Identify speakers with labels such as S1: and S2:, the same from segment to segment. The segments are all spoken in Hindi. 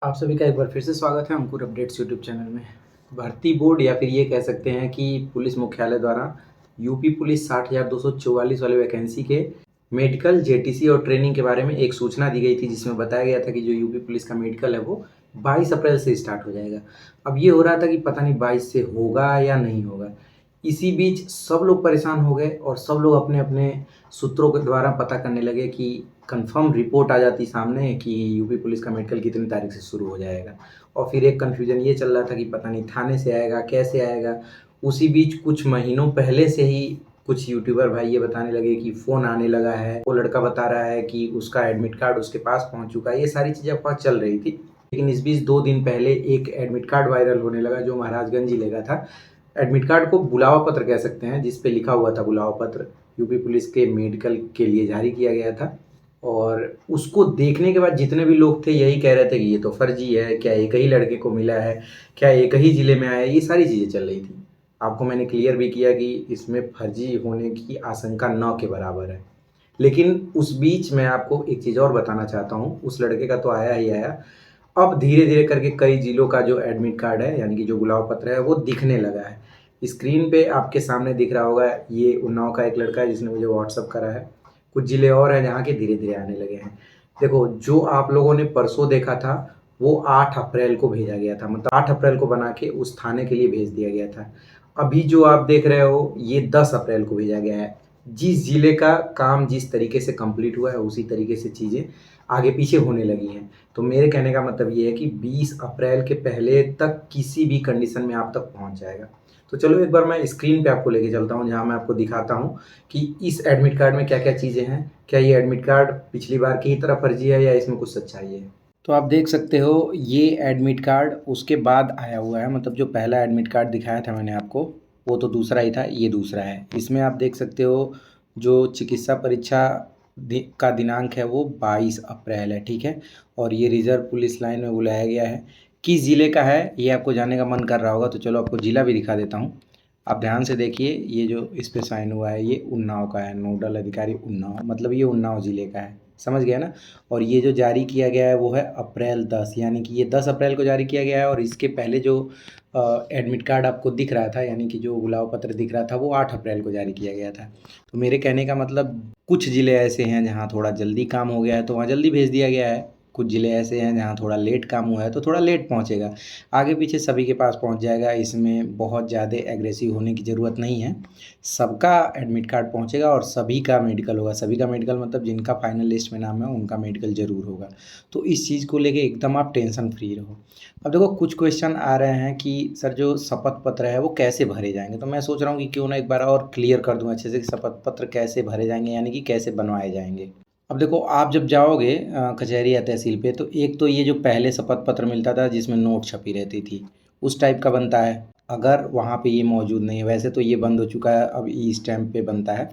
S1: आप सभी का एक बार फिर से स्वागत है अंकुर अपडेट्स यूट्यूब चैनल में। भर्ती बोर्ड या फिर ये कह सकते हैं कि पुलिस मुख्यालय द्वारा यूपी पुलिस 60,244 वाले वैकेंसी के मेडिकल जेटीसी और ट्रेनिंग के बारे में एक सूचना दी गई थी, जिसमें बताया गया था कि जो यूपी पुलिस का मेडिकल है वो 22 अप्रैल से स्टार्ट हो जाएगा। अब ये हो रहा था कि पता नहीं 22 से होगा या नहीं होगा। इसी बीच सब लोग परेशान हो गए और सब लोग अपने अपने सूत्रों के द्वारा पता करने लगे कि कंफर्म रिपोर्ट आ जाती सामने कि यूपी पुलिस का मेडिकल कितनी तारीख से शुरू हो जाएगा। और फिर एक कन्फ्यूजन ये चल रहा था कि पता नहीं थाने से आएगा, कैसे आएगा। उसी बीच कुछ महीनों पहले से ही कुछ यूट्यूबर भाई ये बताने लगे कि फ़ोन आने लगा है, वो लड़का बता रहा है कि उसका एडमिट कार्ड उसके पास पहुंच चुका है। ये सारी चीज़ें अफवाह चल रही थी, लेकिन इस बीच 2 दिन पहले एक एडमिट कार्ड वायरल होने लगा जो महाराजगंज जिले का था। एडमिट कार्ड को बुलावा पत्र कह सकते हैं, जिस पे लिखा हुआ था बुलावा पत्र यूपी पुलिस के मेडिकल के लिए जारी किया गया था। और उसको देखने के बाद जितने भी लोग थे यही कह रहे थे कि ये तो फर्जी है, क्या एक ही लड़के को मिला है, क्या एक ही ज़िले में आया है, ये सारी चीज़ें चल रही थी। आपको मैंने क्लियर भी किया कि इसमें फर्जी होने की आशंका न के बराबर है। लेकिन उस बीच मैं आपको एक चीज़ और बताना चाहता हूँ, उस लड़के का तो आया ही आया। अब धीरे-धीरे करके कई ज़िलों का जो एडमिट कार्ड है, यानी कि जो बुलाव पत्र है, वो दिखने लगा है। स्क्रीन पे आपके सामने दिख रहा होगा, ये उन्नाव का एक लड़का है जिसने मुझे व्हाट्सएप करा है। कुछ ज़िले और हैं जहाँ के धीरे-धीरे आने लगे हैं। देखो, जो आप लोगों ने परसों देखा था, वो 8 अप्रैल को भेजा गया था। मतलब 8 अप्रैल को बना के उस थाने के लिए भेज दिया गया था। अभी जो आप देख रहे हो, ये 10 अप्रैल को भेजा गया है। जिस ज़िले का काम जिस तरीके से कंप्लीट हुआ है, उसी तरीके से चीज़ें आगे-पीछे होने लगी हैं। तो मेरे कहने का मतलब ये है कि 20 अप्रैल के पहले तक किसी भी कंडीशन में आप तक पहुँच जाएगा। तो चलो एक बार मैं स्क्रीन पे आपको लेके चलता हूँ, जहाँ मैं आपको दिखाता हूँ कि इस एडमिट कार्ड में क्या-क्या चीज़ें हैं। क्या ये एडमिट कार्ड पिछली बार की ही तरह फर्जी है या इसमें कुछ सच्चाई है? तो आप देख सकते हो, ये एडमिट कार्ड उसके बाद आया हुआ है। मतलब जो पहला एडमिट कार्ड दिखाया था मैंने आपको, वो तो दूसरा ही था, ये दूसरा है। इसमें आप देख सकते हो, जो चिकित्सा परीक्षा का दिनांक है वो 22 अप्रैल है, ठीक है। और ये रिजर्व पुलिस लाइन में बुलाया गया है। किस ज़िले का है ये आपको जानने का मन कर रहा होगा, तो चलो आपको ज़िला भी दिखा देता हूँ। आप ध्यान से देखिए, ये जो इस पे साइन हुआ है ये उन्नाव का है, नोडल अधिकारी उन्नाव, मतलब ये उन्नाव ज़िले का है। समझ गया ना। और ये जो जारी किया गया है वो है अप्रैल 10, यानी कि ये 10 अप्रैल को जारी किया गया है। और इसके पहले जो एडमिट कार्ड आपको दिख रहा था, यानी कि जो बुलाव पत्र दिख रहा था, वो 8 अप्रैल को जारी किया गया था। तो मेरे कहने का मतलब, कुछ ज़िले ऐसे हैं जहाँ थोड़ा जल्दी काम हो गया है तो वहाँ जल्दी भेज दिया गया है। कुछ ज़िले ऐसे हैं जहाँ थोड़ा लेट काम हुआ है तो थोड़ा लेट पहुँचेगा। आगे पीछे सभी के पास पहुँच जाएगा, इसमें बहुत ज़्यादा एग्रेसिव होने की ज़रूरत नहीं है। सबका एडमिट कार्ड पहुँचेगा और सभी का मेडिकल होगा। सभी का मेडिकल मतलब जिनका फाइनल लिस्ट में नाम है उनका मेडिकल ज़रूर होगा। तो इस चीज़ को लेके एकदम आप टेंशन फ्री रहो। अब देखो, कुछ क्वेश्चन आ रहे हैं कि सर जो शपथ पत्र है वो कैसे भरे जाएंगे, तो मैं सोच रहा हूँ कि क्यों ना एक बार और क्लियर कर दूँ अच्छे से कि शपथ पत्र कैसे भरे जाएंगे, यानी कि कैसे बनवाए जाएंगे। अब देखो, आप जब जाओगे कचहरी या तहसील पे, तो एक तो ये जो पहले शपथ पत्र मिलता था जिसमें नोट छपी रहती थी, उस टाइप का बनता है। अगर वहाँ पे ये मौजूद नहीं है, वैसे तो ये बंद हो चुका है, अब ई स्टैम्प पे बनता है।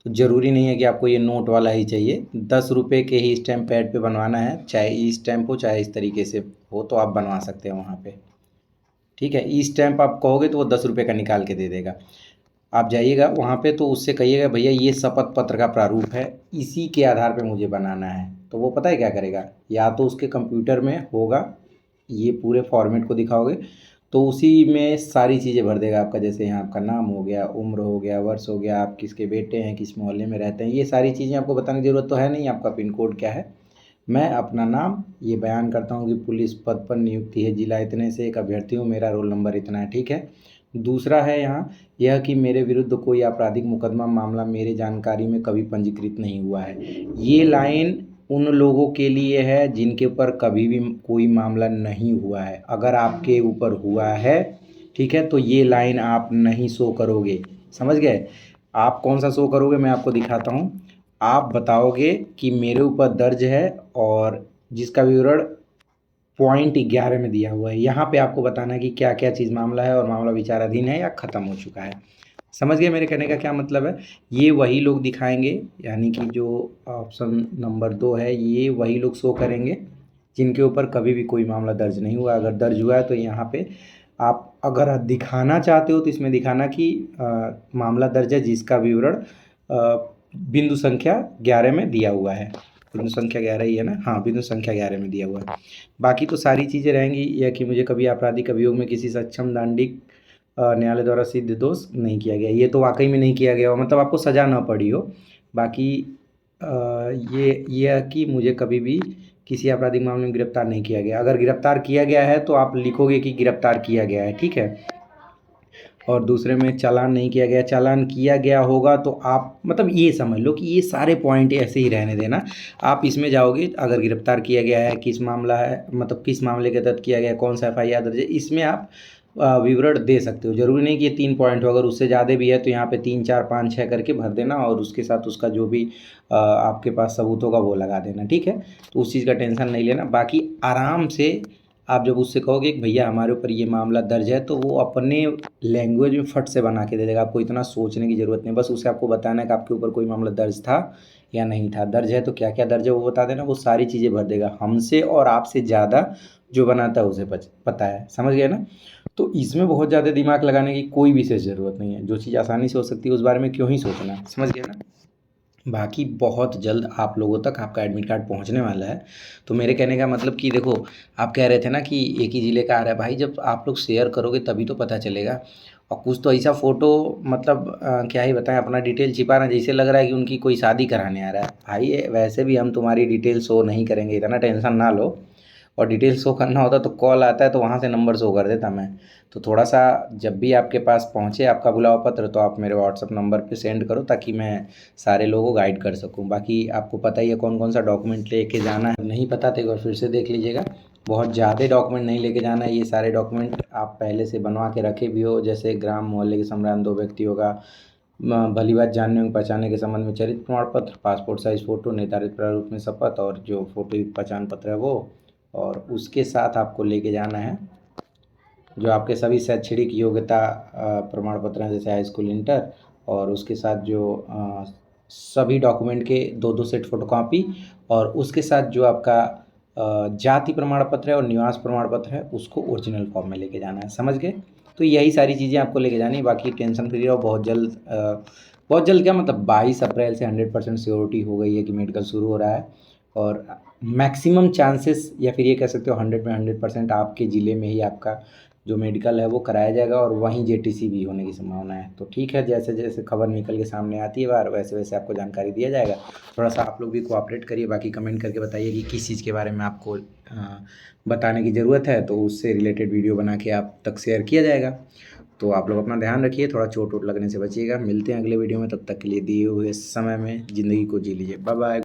S1: तो ज़रूरी नहीं है कि आपको ये नोट वाला ही चाहिए। 10 रुपये के ही स्टैम्प पैड पे बनवाना है, चाहे ई स्टैम्प हो चाहे इस तरीके से हो, तो आप बनवा सकते हैं वहाँ पे। ठीक है, ई स्टैम्प आप कहोगे तो वो 10 रुपये का निकाल के दे देगा। आप जाइएगा वहाँ पे तो उससे कहिएगा भैया ये शपथ पत्र का प्रारूप है, इसी के आधार पे मुझे बनाना है। तो वो पता है क्या करेगा, या तो उसके कंप्यूटर में होगा, ये पूरे फॉर्मेट को दिखाओगे तो उसी में सारी चीज़ें भर देगा आपका। जैसे यहाँ आपका नाम हो गया, उम्र हो गया, वर्ष हो गया, आप किसके बेटे हैं, किस मोहल्ले में रहते हैं, ये सारी चीज़ें आपको बताने की ज़रूरत तो है नहीं। आपका पिन कोड क्या है, मैं अपना नाम ये बयान करता हूँ कि पुलिस पद पर नियुक्ति है, जिला इतने से एक अभ्यर्थी हूँ, मेरा रोल नंबर इतना है, ठीक है। दूसरा है यहाँ यह कि मेरे विरुद्ध कोई आपराधिक मुकदमा मामला मेरे जानकारी में कभी पंजीकृत नहीं हुआ है। ये लाइन उन लोगों के लिए है जिनके ऊपर कभी भी कोई मामला नहीं हुआ है। अगर आपके ऊपर हुआ है, ठीक है, तो ये लाइन आप नहीं शो करोगे। समझ गए। आप कौन सा शो करोगे, मैं आपको दिखाता हूँ। आप बताओगे कि मेरे ऊपर दर्ज है और जिसका विवरण पॉइंट 11 में दिया हुआ है। यहाँ पे आपको बताना है कि क्या क्या चीज़ मामला है और मामला विचाराधीन है या ख़त्म हो चुका है। समझ गए मेरे कहने का क्या मतलब है। ये वही लोग दिखाएंगे, यानी कि जो ऑप्शन नंबर 2 है, ये वही लोग शो करेंगे जिनके ऊपर कभी भी कोई मामला दर्ज नहीं हुआ। अगर दर्ज हुआ है तो यहाँ पे आप अगर दिखाना चाहते हो तो इसमें दिखाना कि मामला दर्ज है जिसका विवरण बिंदु संख्या 11 में दिया हुआ है। बिंदु संख्या 11 ही है ना, हाँ बिंदु संख्या 11 में दिया हुआ है। बाकी तो सारी चीज़ें रहेंगी, यह कि मुझे कभी आपराधिक अभियोग में किसी सक्षम दांडिक न्यायालय द्वारा सिद्ध दोष नहीं किया गया, ये तो वाकई में नहीं किया गया हो, मतलब आपको सजा ना पड़ी हो। बाकी ये है कि मुझे कभी भी किसी आपराधिक मामले में गिरफ्तार नहीं किया गया। अगर गिरफ्तार किया गया है तो आप लिखोगे कि गिरफ्तार किया गया है, ठीक है। और दूसरे में चालान नहीं किया गया, चालान किया गया होगा तो आप मतलब ये समझ लो कि ये सारे पॉइंट ऐसे ही रहने देना। आप इसमें जाओगे, अगर गिरफ्तार किया गया है, किस मामला है, मतलब किस मामले के तहत किया गया है, कौन सा FIR दर्ज है, इसमें आप विवरण दे सकते हो। ज़रूरी नहीं कि ये 3 पॉइंट हो, अगर उससे ज़्यादा भी है तो यहाँ पे 3 4 5 6 करके भर देना और उसके साथ उसका जो भी आपके पास सबूत होगा वो लगा देना, ठीक है। तो उस चीज़ का टेंशन नहीं लेना। बाकी आराम से आप जब उससे कहोगे कि भैया हमारे ऊपर ये मामला दर्ज है, तो वो अपने लैंग्वेज में फट से बना के दे देगा, आपको इतना सोचने की ज़रूरत नहीं। बस उसे आपको बताना है कि आपके ऊपर कोई मामला दर्ज था या नहीं था, दर्ज है तो क्या क्या दर्ज है वो बता देना, वो सारी चीज़ें भर देगा। हमसे और आपसे ज़्यादा जो बनाता है उसे पता है, समझ गए ना। तो इसमें बहुत ज़्यादा दिमाग लगाने की कोई विशेष ज़रूरत नहीं है, जो चीज़ आसानी से हो सकती है उस बारे में क्यों ही सोचना, समझ गए ना। बाकी बहुत जल्द आप लोगों तक आपका एडमिट कार्ड पहुंचने वाला है। तो मेरे कहने का मतलब कि देखो, आप कह रहे थे ना कि एक ही ज़िले का आ रहा है, भाई जब आप लोग शेयर करोगे तभी तो पता चलेगा। और कुछ तो ऐसा फ़ोटो मतलब क्या ही बताएं, अपना डिटेल छिपा रहे हैं, जैसे लग रहा है कि उनकी कोई शादी कराने आ रहा है। भाई वैसे भी हम तुम्हारी डिटेल शो नहीं करेंगे, इतना टेंशन ना लो। और डिटेल शो करना होता तो कॉल आता है तो वहाँ से नंबर शो कर देता मैं। तो थोड़ा सा जब भी आपके पास पहुँचे आपका बुलावा पत्र, तो आप मेरे व्हाट्सअप नंबर पे सेंड करो ताकि मैं सारे लोगों को गाइड कर सकूं। बाकी आपको पता ही है कौन कौन सा डॉक्यूमेंट लेके जाना है, नहीं पता तो एक बार फिर से देख लीजिएगा। बहुत ज़्यादा डॉक्यूमेंट नहीं लेके जाना है, ये सारे डॉक्यूमेंट आप पहले से बनवा के रखे भी हो, जैसे ग्राम मोहल्ले के सम्मान 2 व्यक्तियों का भली बात जानने एवं पहचानने के संबंध में चरित्र प्रमाण पत्र, पासपोर्ट साइज फ़ोटो, निर्धारित प्रारूप में शपथ और जो फोटो पहचान पत्र है वो। और उसके साथ आपको लेके जाना है जो आपके सभी शैक्षणिक योग्यता प्रमाण पत्र हैं, जैसे हाई स्कूल, इंटर। और उसके साथ जो सभी डॉक्यूमेंट के 2 सेट फ़ोटोकॉपी, और उसके साथ जो आपका जाति प्रमाण पत्र है और निवास प्रमाण पत्र है उसको ओरिजिनल फॉर्म में लेके जाना है, समझ गए। तो यही सारी चीज़ें आपको लेके जानी है। बाकी टेंशन फ्री रहो, बहुत जल्द क्या मतलब 22 अप्रैल से 100% श्योरिटी हो गई है कि मेडिकल शुरू हो रहा है। और मैक्सिमम चांसेस, या फिर ये कह सकते हो 100 में 100% आपके ज़िले में ही आपका जो मेडिकल है वो कराया जाएगा, और वहीं JTC भी होने की संभावना है। तो ठीक है, जैसे जैसे खबर निकल के सामने आती है बार, वैसे वैसे आपको जानकारी दिया जाएगा। थोड़ा सा आप लोग भी कोऑपरेट करिए। बाकी कमेंट करके बताइए कि किस चीज़ के बारे में आपको बताने की ज़रूरत है, तो उससे रिलेटेड वीडियो बना के आप तक शेयर किया जाएगा। तो आप लोग अपना ध्यान रखिए, थोड़ा चोट वोट लगने से बचिएगा। मिलते हैं अगले वीडियो में, तब तक के लिए दिए हुए समय में ज़िंदगी को जी लीजिए। Bye bye.